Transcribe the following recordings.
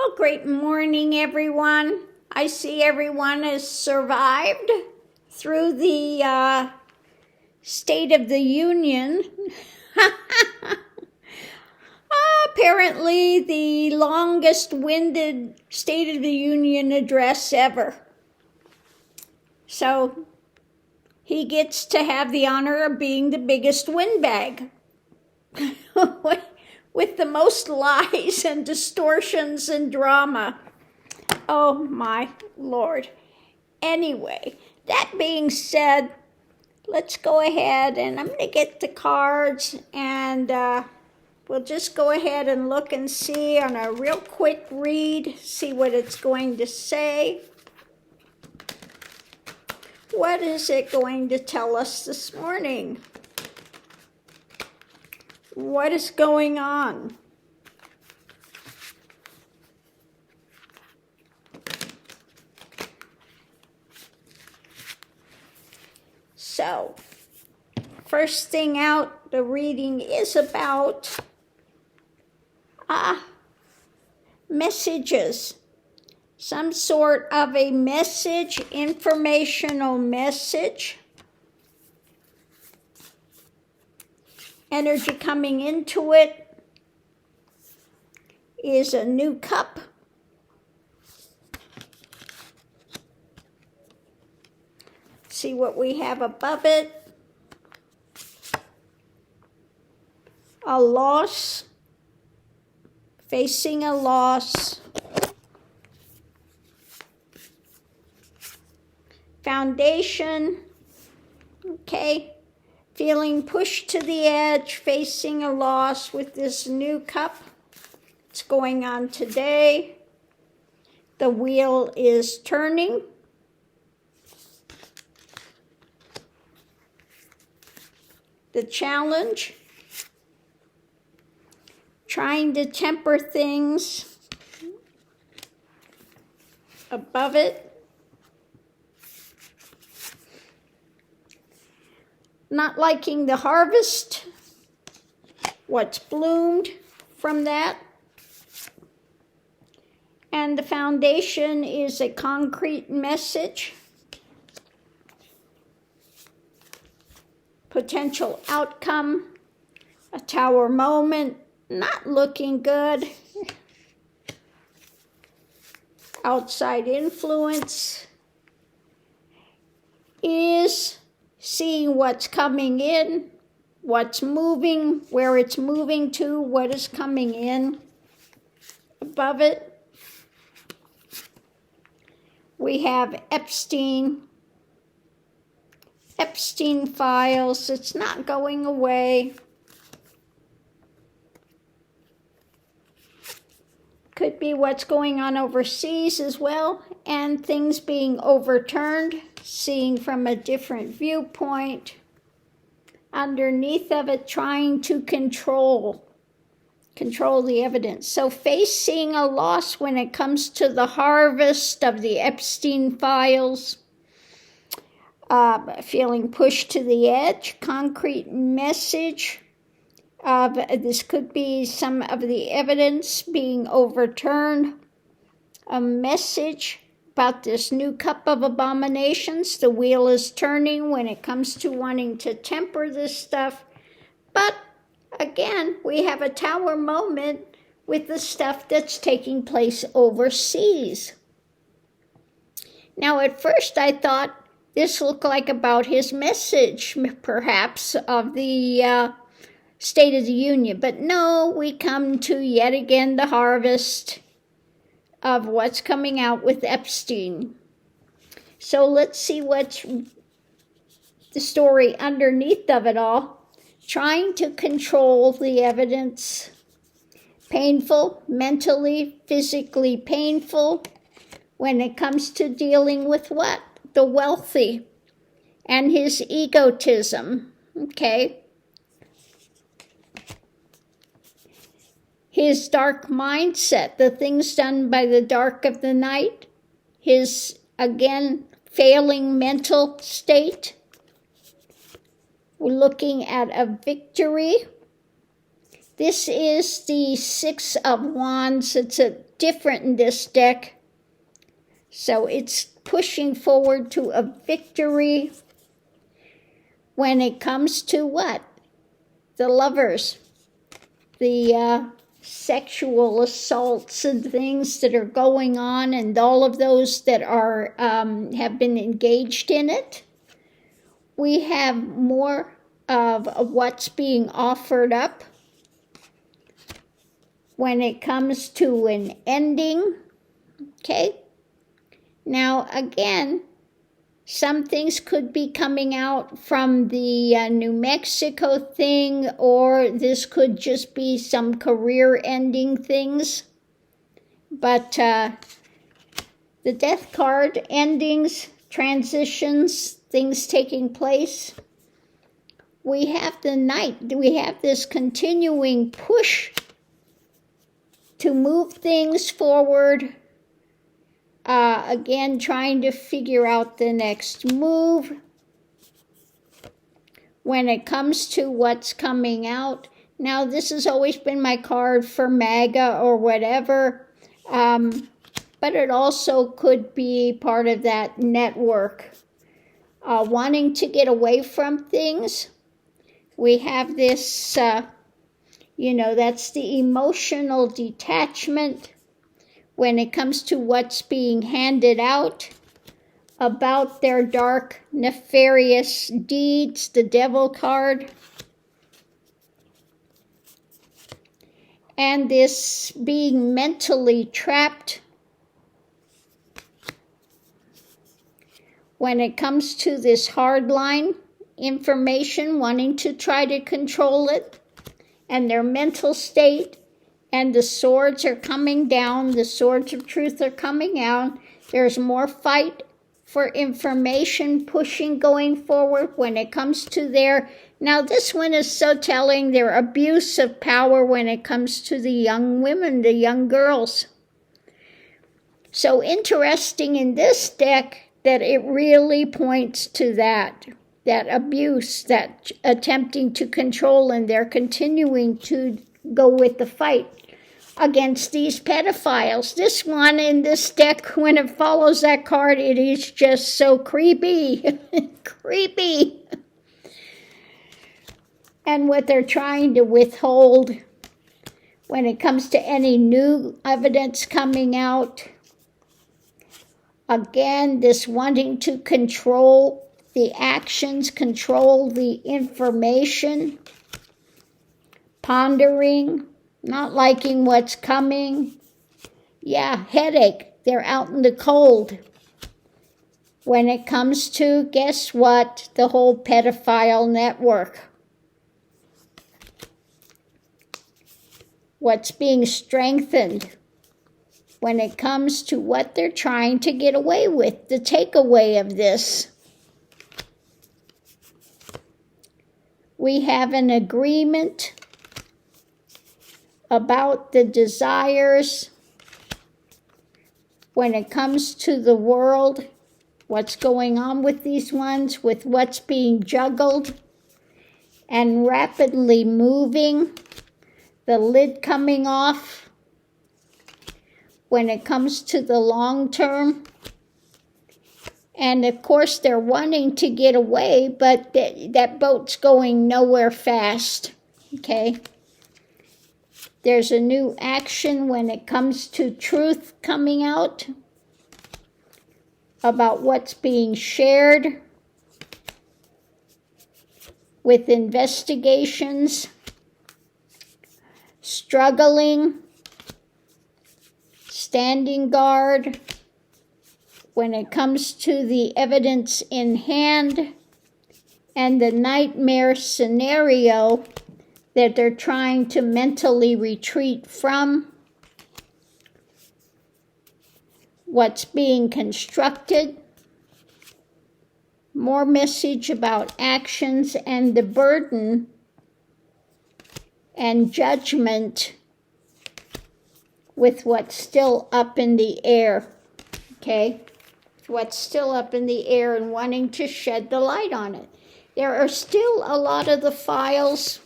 Well, great morning, everyone. I see everyone has survived through the State of the Union. Apparently the longest-winded State of the Union address ever. So he gets to have the honor of being the biggest windbag with the most lies and distortions and drama. Oh my Lord. Anyway, that being said, let's go ahead and I'm going to get the cards and we'll just go ahead and look and see on a real quick read, see what it's going to say. What is it going to tell us this morning? What is going on? So, first thing out, the reading is about messages. Some sort of a message, informational message. Energy coming into it is a new cup. See what we have above it. A loss. Facing a loss. Foundation. Okay. Feeling pushed to the edge, facing a loss with this new cup. It's going on today. The wheel is turning. The challenge. Trying to temper things above it. Not liking the harvest, what's bloomed from that. And the foundation is a concrete message. Potential outcome, a tower moment, not looking good. Outside influence is seeing what's coming in, what's moving, where it's moving to, what is coming in. Above it, we have Epstein files. It's not going away. Could be what's going on overseas as well, and things being overturned, seeing from a different viewpoint. Underneath of it, trying to control the evidence. So facing a loss when it comes to the harvest of the Epstein files. Feeling pushed to the edge, concrete message. This could be some of the evidence being overturned. A message about this new cup of abominations. The wheel is turning when it comes to wanting to temper this stuff. But again, we have a tower moment with the stuff that's taking place overseas. Now, at first I thought this looked like about his message, perhaps, of the State of the Union. But no, we come to yet again the harvest of what's coming out with Epstein. So let's see what's the story underneath of it all. Trying to control the evidence. Painful, mentally, physically painful when it comes to dealing with what? The wealthy and his egotism. Okay. His dark mindset, the things done by the dark of the night, his, again, failing mental state. We're looking at a victory. This is the Six of Wands. It's different in this deck. So it's pushing forward to a victory when it comes to what? The lovers. The sexual assaults and things that are going on, and all of those that are have been engaged in it. We have more of what's being offered up when it comes to an ending. Okay? Now, again, some things could be coming out from the New Mexico thing, or this could just be some career-ending things. But the death card, endings, transitions, things taking place. We have the Knight. We have this continuing push to move things forward. Again, trying to figure out the next move when it comes to what's coming out. Now, this has always been my card for MAGA or whatever, but it also could be part of that network. Wanting to get away from things. We have this, that's the emotional detachment when it comes to what's being handed out about their dark, nefarious deeds, the Devil card. And this being mentally trapped when it comes to this hardline information, wanting to try to control it, and their mental state. And the swords are coming down. The swords of truth are coming out. There's more fight for information pushing going forward when it comes to their... Now, this one is so telling, their abuse of power when it comes to the young women, the young girls. So interesting in this deck that it really points to that abuse, that attempting to control, and they're continuing to go with the fight against these pedophiles. This one in this deck, when it follows that card, it is just so creepy. Creepy. And what they're trying to withhold when it comes to any new evidence coming out. Again, this wanting to control the actions, control the information, pondering, not liking what's coming. Yeah, headache. They're out in the cold. When it comes to, guess what? The whole pedophile network. What's being strengthened when it comes to what they're trying to get away with, the takeaway of this. We have an agreement about the desires when it comes to the world, what's going on with these ones, with what's being juggled and rapidly moving, the lid coming off when it comes to the long term. And of course they're wanting to get away, but that boat's going nowhere fast, okay? There's a new action when it comes to truth coming out about what's being shared with investigations, struggling, standing guard when it comes to the evidence in hand and the nightmare scenario that they're trying to mentally retreat from, what's being constructed, more message about actions and the burden and judgment with what's still up in the air, okay? What's still up in the air and wanting to shed the light on it. There are still a lot of the files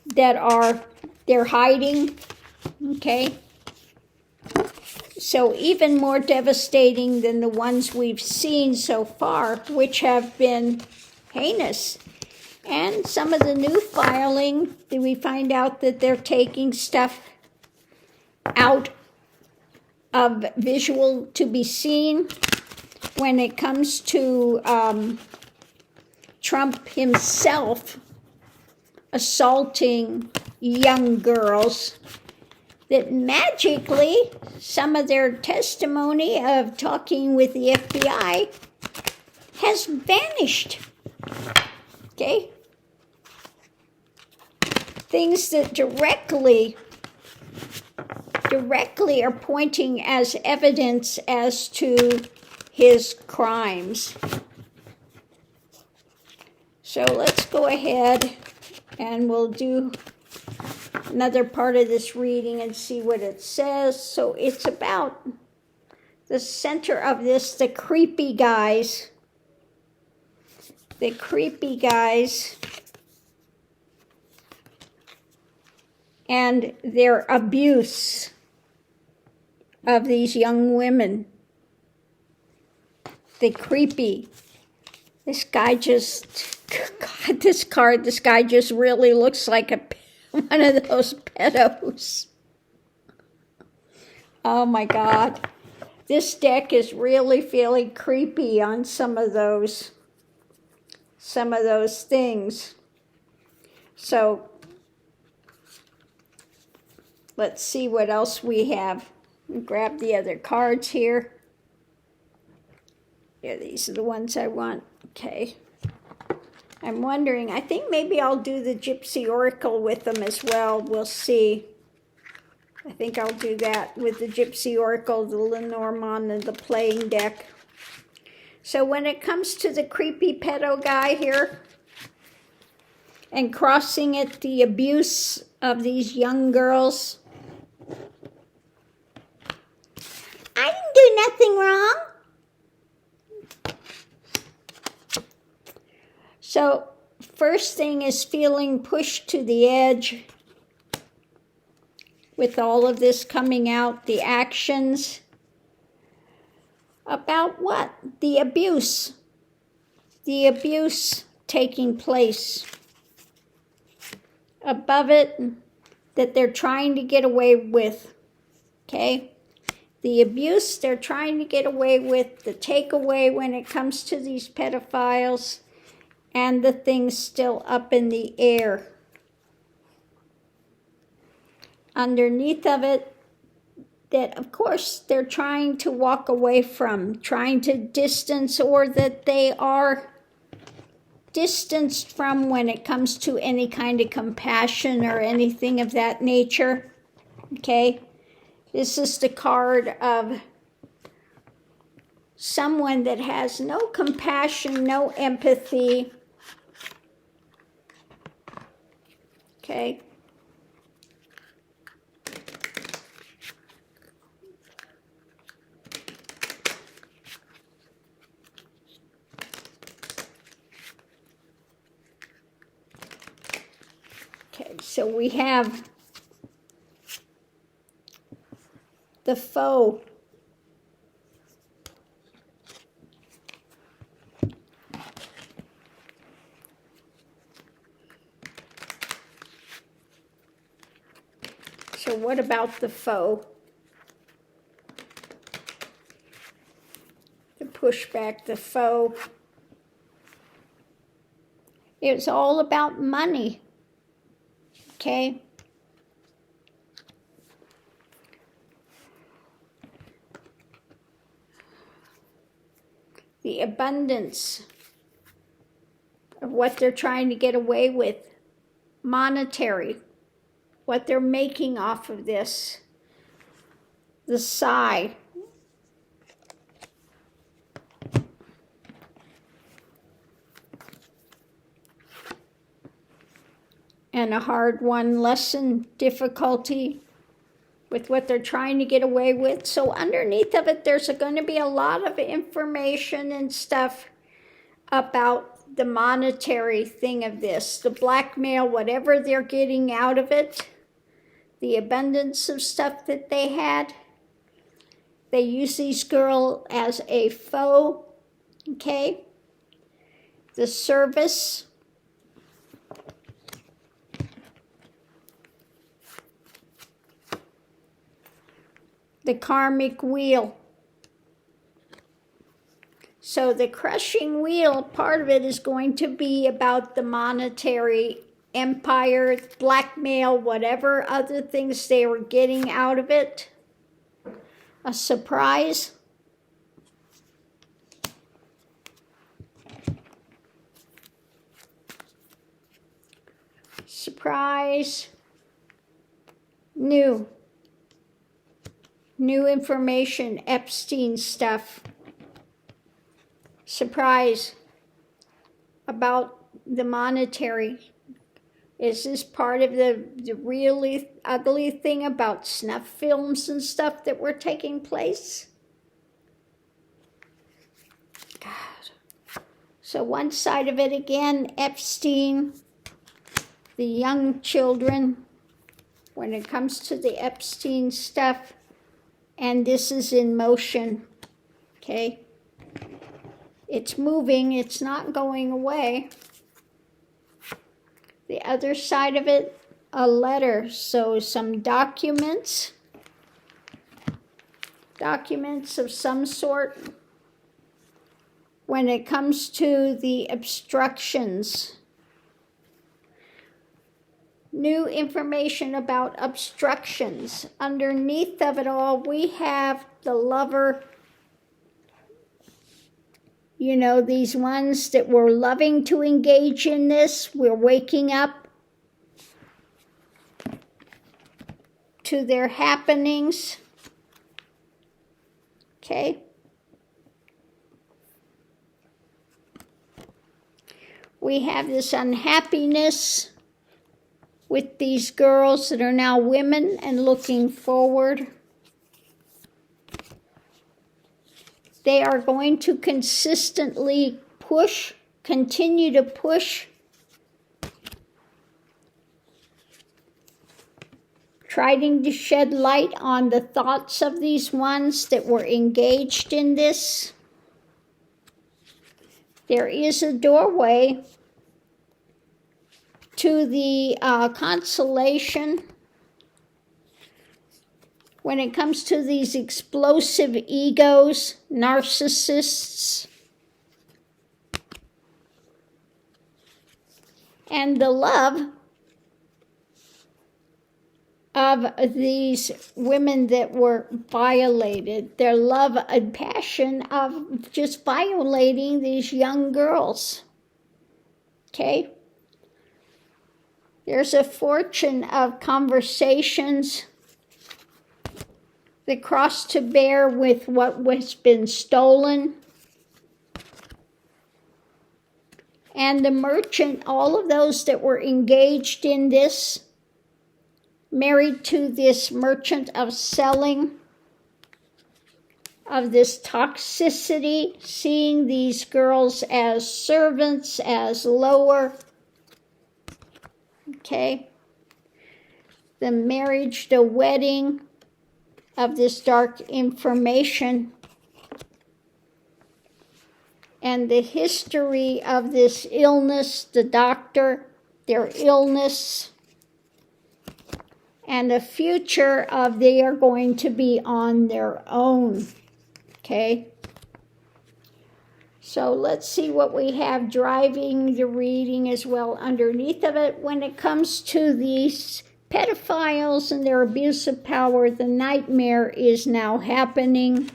that they're hiding Okay? So even more devastating than the ones we've seen so far, which have been heinous. And some of the new filing, we find out that they're taking stuff out of visual to be seen when it comes to Trump himself assaulting young girls, that magically some of their testimony of talking with the FBI has vanished. Okay? Things that directly are pointing as evidence as to his crimes. So let's go ahead and we'll do another part of this reading and see what it says. So it's about the center of this, the creepy guys. The creepy guys and their abuse of these young women. The creepy. This guy just, God, this guy just really looks like one of those pedos. Oh my God. This deck is really feeling creepy on some of those things. So let's see what else we have. Grab the other cards here. Yeah, these are the ones I want. Okay. I'm wondering, I think maybe I'll do the Gypsy Oracle with them as well. We'll see. I think I'll do that with the Gypsy Oracle, the Lenormand, and the playing deck. So when it comes to the creepy pedo guy here, and crossing it, the abuse of these young girls, I didn't do nothing wrong. So first thing is feeling pushed to the edge with all of this coming out, the actions. About what? The abuse. The abuse taking place. Above it, that they're trying to get away with. Okay? The abuse they're trying to get away with, the takeaway when it comes to these pedophiles, and the things still up in the air. Underneath of it, that of course they're trying to walk away from, trying to distance, or that they are distanced from when it comes to any kind of compassion or anything of that nature. Okay? This is the card of someone that has no compassion, no empathy. Okay? Okay, so we have the foe. So what about the foe? To push back the foe. It's all about money. Okay? The abundance of what they're trying to get away with. Monetary. What they're making off of this. The sigh. And a hard-won lesson, difficulty with what they're trying to get away with. So underneath of it, there's going to be a lot of information and stuff about the monetary thing of this. The blackmail, whatever they're getting out of it, the abundance of stuff that they had. They use these girls as a foe, okay? The service. The karmic wheel. So the crushing wheel, part of it is going to be about the monetary empire, blackmail, whatever other things they were getting out of it. A surprise. Surprise. New information, Epstein stuff. Surprise about the monetary. Is this part of the really ugly thing about snuff films and stuff that were taking place? God. So one side of it again, Epstein, the young children, when it comes to the Epstein stuff, and this is in motion, okay? It's moving, it's not going away. The other side of it, a letter, so some documents of some sort. When it comes to the obstructions, new information about obstructions. Underneath of it all, we have the lover. You know, these ones that were loving to engage in this, we're waking up to their happenings. Okay? We have this unhappiness with these girls that are now women and looking forward. They are going to consistently push, continue to push, trying to shed light on the thoughts of these ones that were engaged in this. There is a doorway to the consolation. When it comes to these explosive egos, narcissists, and the love of these women that were violated, their love and passion of just violating these young girls, okay? There's a fortune of conversations that cross to bear with what has been stolen. And the merchant, all of those that were engaged in this, married to this merchant of selling, of this toxicity, seeing these girls as servants, as lower, okay? The marriage, the wedding, of this dark information, and the history of this illness, the doctor, their illness, and the future of they are going to be on their own, okay? So let's see what we have driving the reading as well underneath of it. When it comes to these pedophiles and their abuse of power, the nightmare is now happening.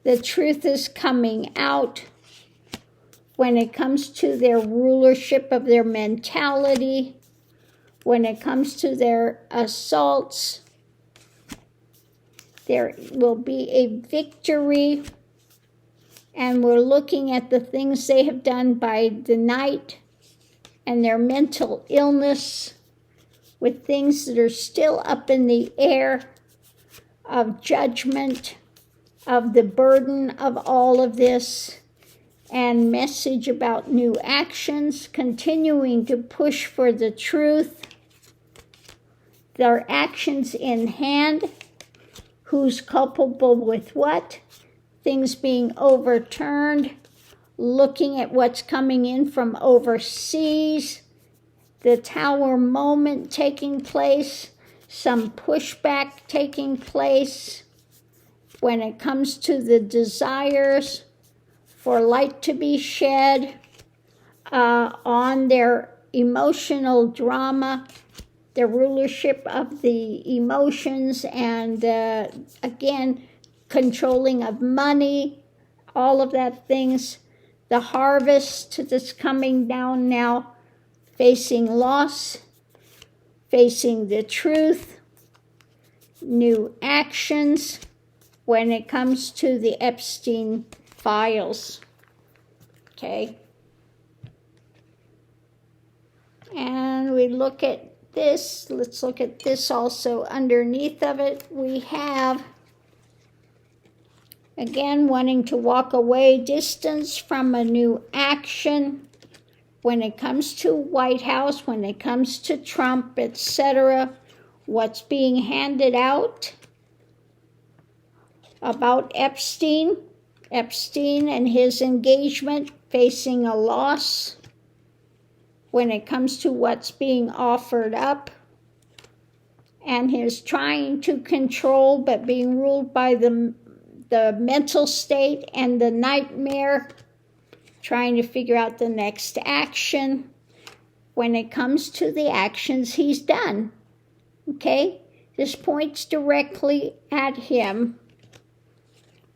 The truth is coming out when it comes to their rulership of their mentality, when it comes to their assaults. There will be a victory, and we're looking at the things they have done by the night and their mental illness, with things that are still up in the air of judgment, of the burden of all of this, and message about new actions, continuing to push for the truth, their actions in hand, who's culpable with what, things being overturned, looking at what's coming in from overseas, the tower moment taking place, some pushback taking place when it comes to the desires for light to be shed on their emotional drama, the rulership of the emotions, and again, controlling of money, all of that things. The harvest that's coming down now, facing loss, facing the truth, new actions when it comes to the Epstein files. Okay. And we look at this. Let's look at this also. Underneath of it, we have, again, wanting to walk away, distance from a new action when it comes to White House, when it comes to Trump, etc. What's being handed out about Epstein and his engagement, facing a loss when it comes to what's being offered up, and his trying to control but being ruled by the mental state and the nightmare, trying to figure out the next action when it comes to the actions he's done. Okay? This points directly at him.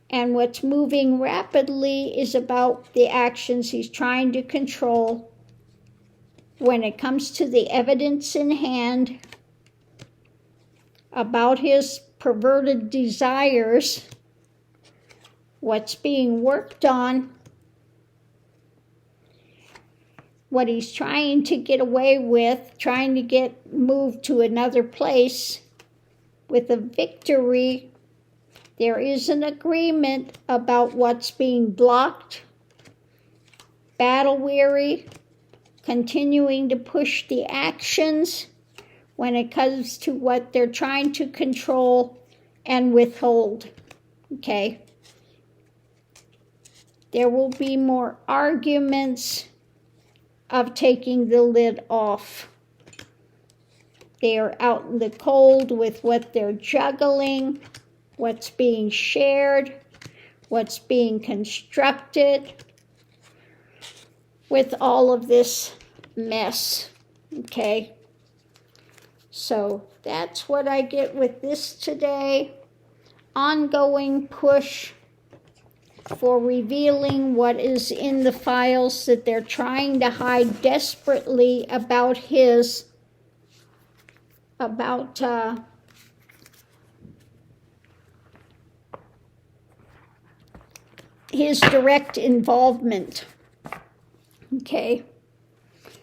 And what's moving rapidly is about the actions he's trying to control when it comes to the evidence in hand about his perverted desires, what's being worked on, what he's trying to get away with, trying to get moved to another place with a victory. There is an agreement about what's being blocked, battle-weary, continuing to push the actions when it comes to what they're trying to control and withhold. Okay? There will be more arguments of taking the lid off. They are out in the cold with what they're juggling, what's being shared, what's being constructed with all of this mess. Okay? So that's what I get with this today. Ongoing push for revealing what is in the files that they're trying to hide desperately about his direct involvement. Okay?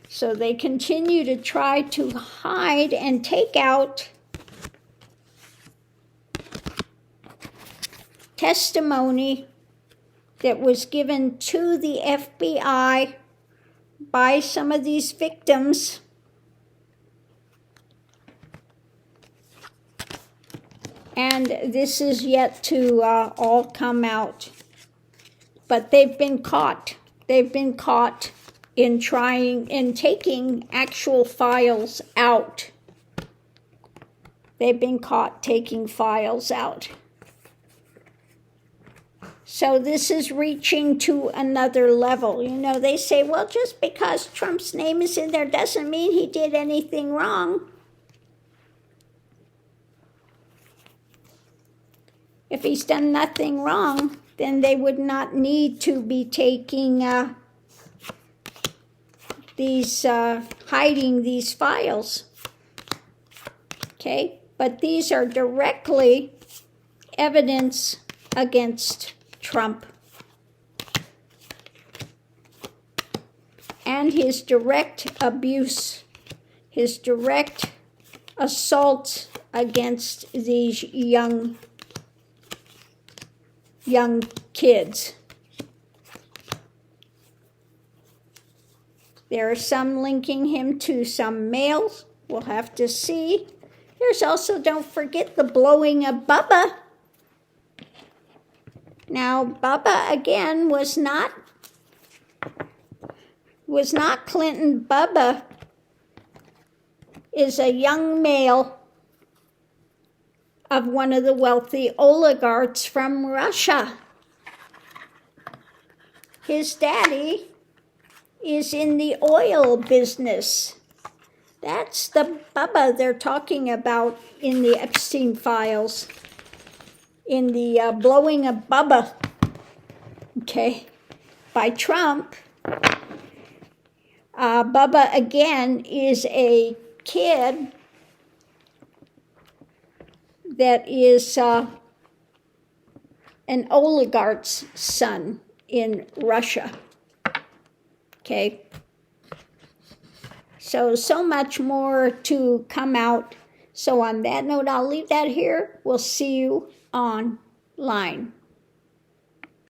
So they continue to try to hide and take out testimony that was given to the FBI by some of these victims. And this is yet to all come out. But they've been caught. They've been caught in taking actual files out. They've been caught taking files out. So this is reaching to another level. You know, they say, well, just because Trump's name is in there doesn't mean he did anything wrong. If he's done nothing wrong, then they would not need to be taking hiding these files. Okay? But these are directly evidence against Trump and his direct abuse, his direct assault against these young kids. There are some linking him to some males. We'll have to see. There's also, don't forget, the blowing of Bubba. Now, Bubba, again, was not Clinton. Bubba is a young male of one of the wealthy oligarchs from Russia. His daddy is in the oil business. That's the Bubba they're talking about in the Epstein files, in the blowing of Bubba, okay, by Trump. Bubba, again, is a kid that is an oligarch's son in Russia, okay? So much more to come out. So on that note, I'll leave that here. We'll see you online.